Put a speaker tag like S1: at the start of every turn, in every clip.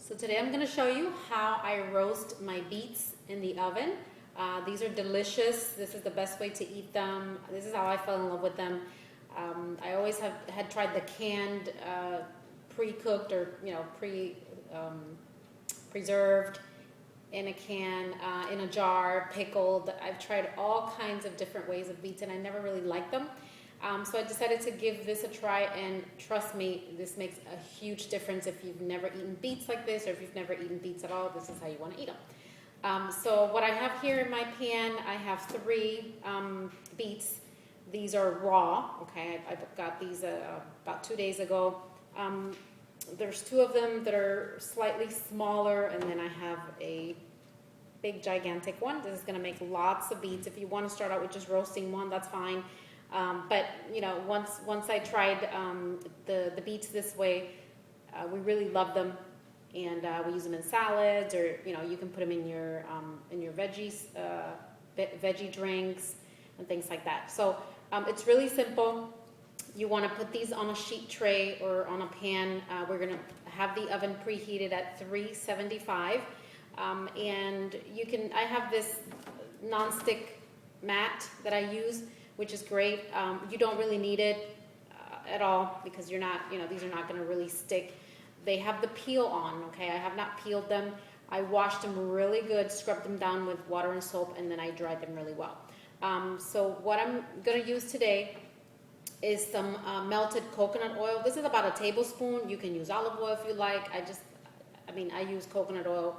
S1: So today I'm going to show you how I roast my beets in the oven. These are delicious. This is the best way to eat them. This is how I fell in love with them. I always had tried the canned, pre-cooked or preserved in a can, in a jar, pickled. I've tried all kinds of different ways of beets and I never really liked them. So I decided to give this a try, and trust me, this makes a huge difference. If you've never eaten beets like this, or if you've never eaten beets at all, this is how you want to eat them. So what I have here in my pan, I have 3 beets. These are raw, okay? I got these about 2 days ago. There's 2 of them that are slightly smaller, and then I have a big gigantic one. This is going to make lots of beets. If you want to start out with just roasting one, that's fine. But you know, once I tried the beets this way, we really love them, and we use them in salads, or you can put them in your veggies, veggie drinks, and things like that. So it's really simple. You want to put these on a sheet tray or on a pan. We're going to have the oven preheated at 375, and I have this non-stick mat that I use, which is great. You don't really need it at all, because these are not going to really stick. They have the peel on, okay? I have not peeled them. I washed them really good, scrubbed them down with water and soap, and then I dried them really well. So what I'm going to use today is some melted coconut oil. This is about a tablespoon. You can use olive oil if you like. I use coconut oil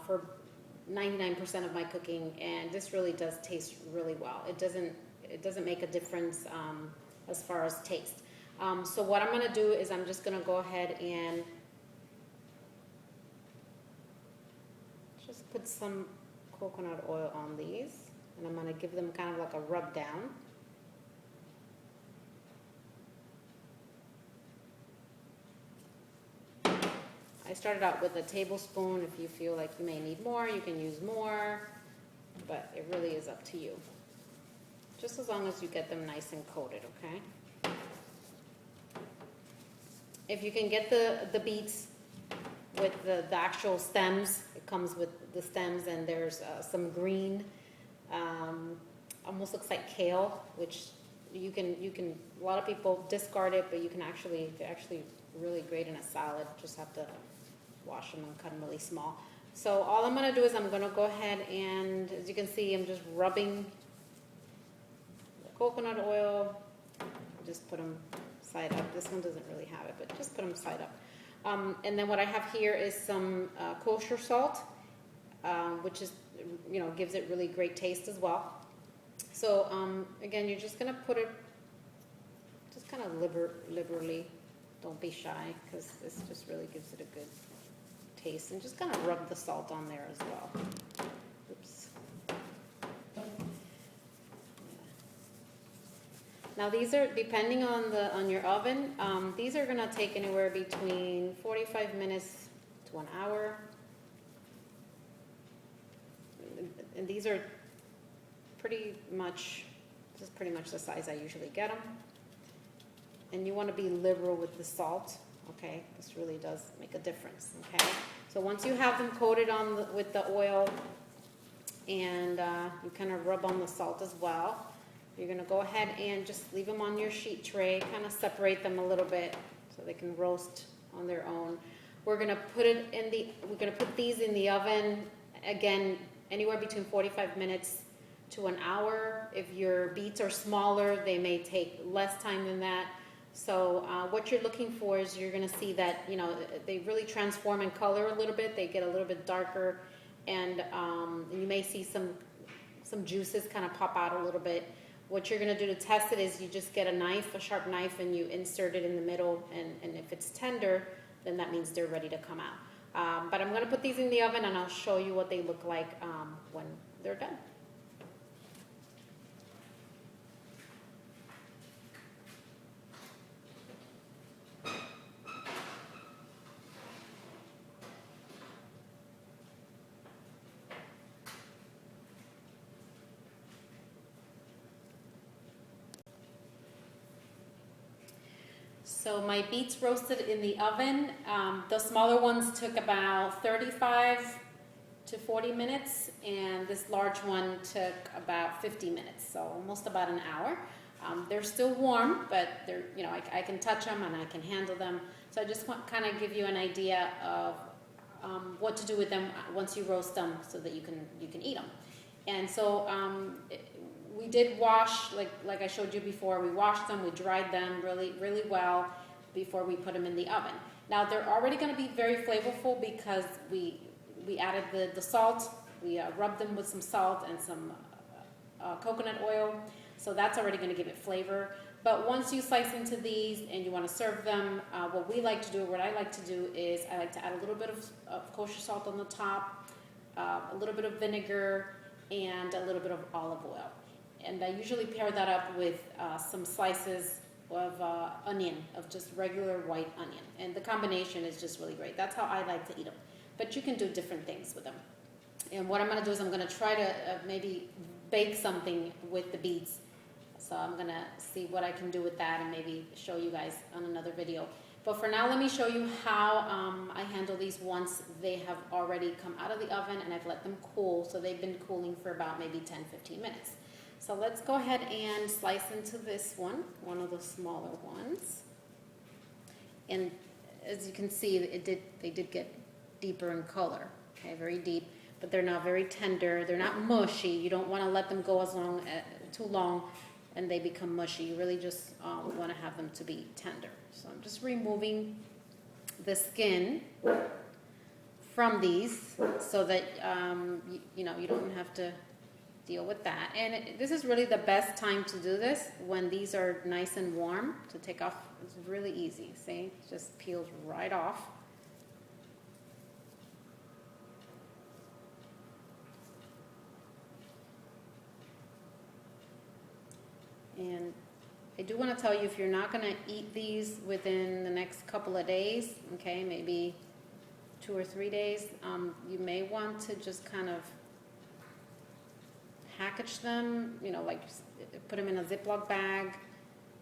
S1: for 99% of my cooking, and this really does taste really well. It doesn't make a difference as far as taste. So what I'm going to do is I'm just going to go ahead and just put some coconut oil on these, and I'm going to give them kind of like a rub down. I started out with a tablespoon. If you feel like you may need more, you can use more, but it really is up to you. Just as long as you get them nice and coated, okay? If you can get the beets with the actual stems, it comes with the stems, and there's some green, almost looks like kale, which you can, a lot of people discard it, but they're actually really great in a salad. Just have to wash them and cut them really small. So all I'm gonna do is I'm gonna go ahead and, as you can see, I'm just rubbing coconut oil. Just put them side up. This one doesn't really have it, but just put them side up. And then what I have here is some kosher salt, which is, gives it really great taste as well. So again, you're just gonna put it just kind of liberally. Don't be shy, because this just really gives it a good taste. And just kind of rub the salt on there as well. Oops. Now these are, depending on your oven, these are gonna take anywhere between 45 minutes to 1 hour. And these are pretty much the size I usually get them. And you want to be liberal with the salt, okay? This really does make a difference, okay? So once you have them coated with the oil, and you kind of rub on the salt as well, you're going to go ahead and just leave them on your sheet tray, kind of separate them a little bit so they can roast on their own. We're going to put these in the oven, again, anywhere between 45 minutes to 1 hour. If your beets are smaller, they may take less time than that. So what you're looking for is, you're going to see that they really transform in color a little bit. They get a little bit darker, and you may see some juices kind of pop out a little bit. What you're going to do to test it is you just get a sharp knife, and you insert it in the middle, and if it's tender, then that means they're ready to come out. But I'm going to put these in the oven, and I'll show you what they look like when they're done. So my beets roasted in the oven. The smaller ones took about 35 to 40 minutes, and this large one took about 50 minutes, so almost about an hour. They're still warm, but they're, you know, I can touch them and I can handle them. So I just want kind of give you an idea of what to do with them once you roast them, so that you can eat them. And so we did wash, like I showed you before. We washed them, we dried them really well before we put them in the oven. Now they're already going to be very flavorful because we added the salt. We rubbed them with some salt and some coconut oil. So that's already going to give it flavor. But once you slice into these and you want to serve them, what I like to do is I like to add a little bit of kosher salt on the top, a little bit of vinegar, and a little bit of olive oil. And I usually pair that up with some slices of onion, of just regular white onion. And the combination is just really great. That's how I like to eat them. But you can do different things with them. And what I'm going to do is I'm going to try to maybe bake something with the beets. So I'm going to see what I can do with that and maybe show you guys on another video. But for now, let me show you how I handle these once they have already come out of the oven and I've let them cool. So they've been cooling for about maybe 10-15 minutes. So let's go ahead and slice into this one of the smaller ones. And as you can see, they did get deeper in color, okay, very deep, but they're not very tender. They're not mushy. You don't want to let them go too long and they become mushy. You really just want to have them to be tender. So I'm just removing the skin from these so that you don't have to deal with that. And this is really the best time to do this, when these are nice and warm, to take off. It's really easy. See, it just peels right off. And I do want to tell you, if you're not going to eat these within the next couple of days, okay, maybe 2 or 3 days, you may want to just kind of package them, like put them in a Ziploc bag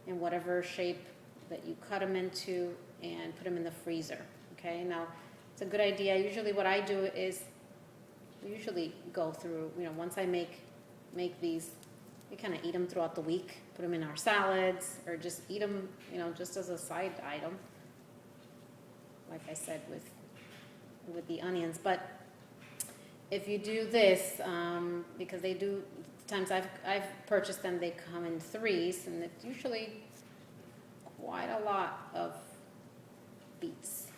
S1: in whatever shape that you cut them into, and put them in the freezer, okay? Now, it's a good idea. Usually what I do is, we usually go through, once I make these, we kind of eat them throughout the week, put them in our salads, or just eat them, just as a side item, like I said, with the onions. But if you do this, because they do, times I've purchased them, they come in 3s, and it's usually quite a lot of beets.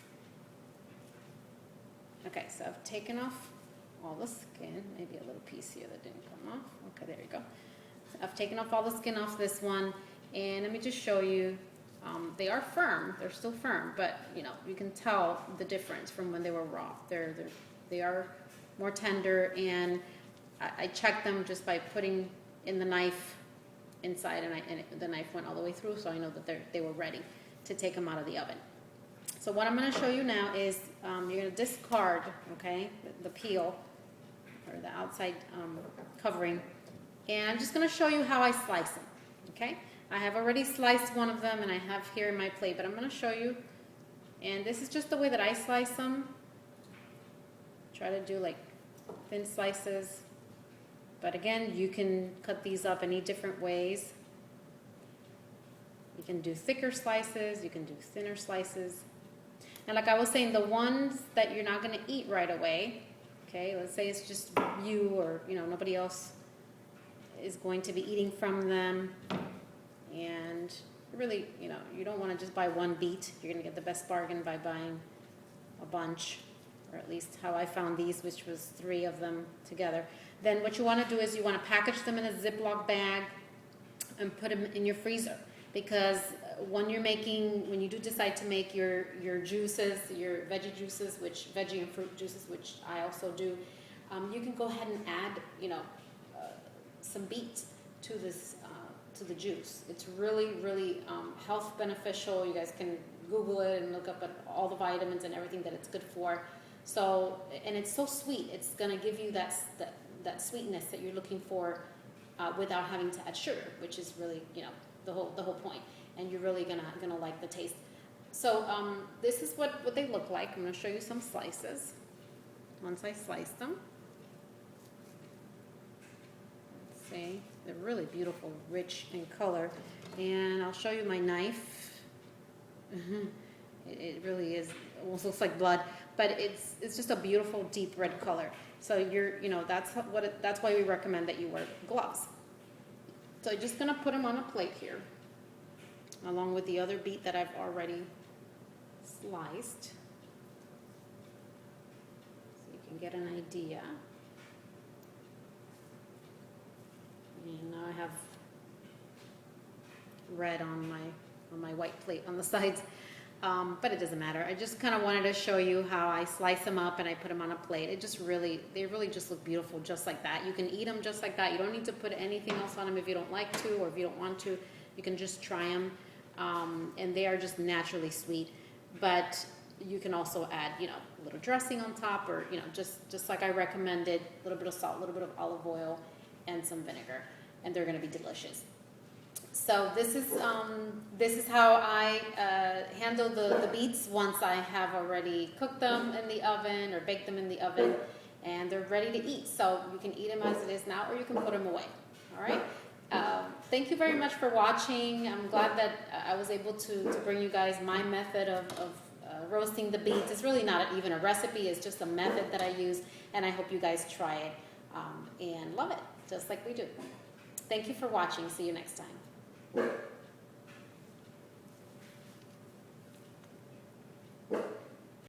S1: Okay, so I've taken off all the skin, maybe a little piece here that didn't come off. Okay, there you go. So I've taken off all the skin off this one, and let me just show you. They are firm, they're still firm, but you can tell the difference from when they were raw. They are more tender, and I checked them just by putting in the knife inside, and the knife went all the way through, so I know that they were ready to take them out of the oven. So what I'm going to show you now is you're going to discard, okay, the peel or the outside covering, and I'm just going to show you how I slice them, okay? I have already sliced one of them, and I have here in my plate, but I'm going to show you, and this is just the way that I slice them. Try to do like thin slices, but again, you can cut these up any different ways. You can do thicker slices, you can do thinner slices. And like I was saying, the ones that you're not going to eat right away, okay, let's say it's just you, or nobody else is going to be eating from them, and really, you don't want to just buy one beet. You're going to get the best bargain by buying a bunch, or at least how I found these, which was 3 of them together. Then what you want to do is you want to package them in a Ziploc bag and put them in your freezer, because when you do decide to make your juices, your veggie juices, veggie and fruit juices, which I also do, you can go ahead and add, some beets to this, to the juice. It's really, really health beneficial. You guys can Google it and look up at all the vitamins and everything that it's good for. So, and it's so sweet. It's gonna give you that sweetness that you're looking for without having to add sugar, which is really, the whole point. And you're really gonna like the taste. So this is what they look like. I'm going to show you some slices. Once I slice them, let's see, they're really beautiful, rich in color. And I'll show you my knife. It really is, almost looks like blood, but it's just a beautiful deep red color. So that's why we recommend that you wear gloves. So I'm just gonna put them on a plate here, along with the other beet that I've already sliced, so you can get an idea. And now I have red on my white plate on the sides. But it doesn't matter. I just kind of wanted to show you how I slice them up and I put them on a plate. They really just look beautiful just like that. You can eat them just like that. You don't need to put anything else on them if you don't like to, or if you don't want to. You can just try them, and they are just naturally sweet. But you can also add, a little dressing on top, or just like I recommended, a little bit of salt, a little bit of olive oil, and some vinegar, and they're going to be delicious. So this is how I handle the beets once I have already cooked them in the oven or baked them in the oven, and they're ready to eat. So you can eat them as it is now, or you can put them away. All right. Thank you very much for watching. I'm glad that I was able to bring you guys my method of roasting the beets. It's really not even a recipe. It's just a method that I use, and I hope you guys try it and love it, just like we do. Thank you for watching. See you next time.